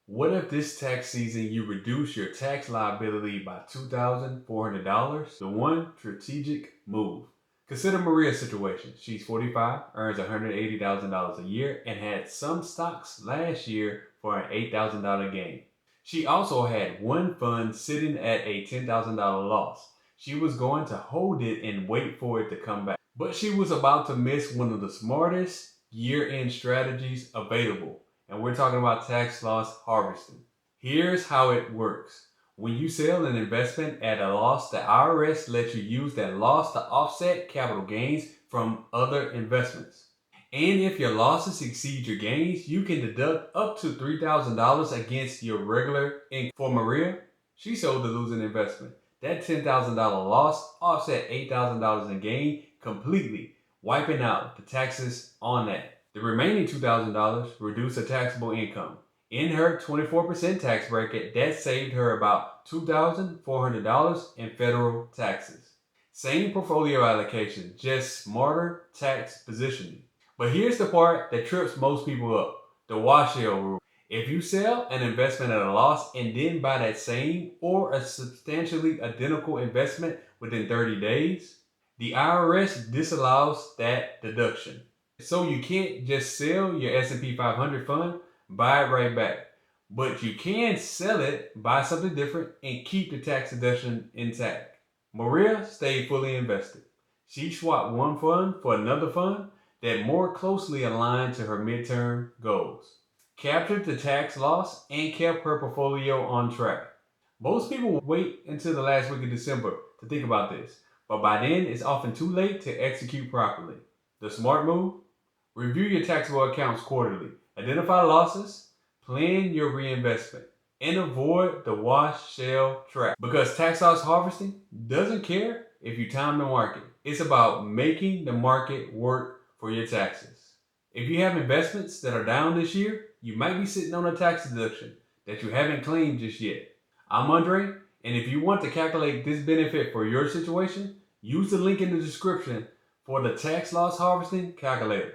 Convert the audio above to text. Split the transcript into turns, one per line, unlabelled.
What if this tax season you reduce your tax liability by $2,400? The one strategic move. Consider Maria's situation. She's 45, earns $180,000 a year, and had some stocks last year for an $8,000 gain. She also had one fund sitting at a $10,000 loss. She was going to hold it and wait for it to come back. But she was about to miss one of the smartest year-end strategies available. And we're talking about tax loss harvesting. Here's how it works. When you sell an investment at a loss, the IRS lets you use that loss to offset capital gains from other investments. And if your losses exceed your gains, you can deduct up to $3,000 against your regular income. For Maria, she sold the losing investment. That $10,000 loss offset $8,000 in gain completely, wiping out the taxes on that. The remaining $2,000 reduced her taxable income. In her 24% tax bracket, that saved her about $2,400 in federal taxes. Same portfolio allocation, just smarter tax positioning. But here's the part that trips most people up, the wash sale rule. If you sell an investment at a loss and then buy that same or a substantially identical investment within 30 days, the IRS disallows that deduction. So you can't just sell your S&P 500 fund, buy it right back. But you can sell it, buy something different, and keep the tax deduction intact. Maria stayed fully invested. She swapped one fund for another fund that more closely aligned to her midterm goals, captured the tax loss, and kept her portfolio on track. Most people wait until the last week of December to think about this, but by then it's often too late to execute properly. The smart move? Review your taxable accounts quarterly. Identify losses, plan your reinvestment, and avoid the wash sale trap. Because tax loss harvesting doesn't care if you time the market. It's about making the market work for your taxes. If you have investments that are down this year, you might be sitting on a tax deduction that you haven't claimed just yet. I'm Andre, and if you want to calculate this benefit for your situation, use the link in the description for the tax loss harvesting calculator.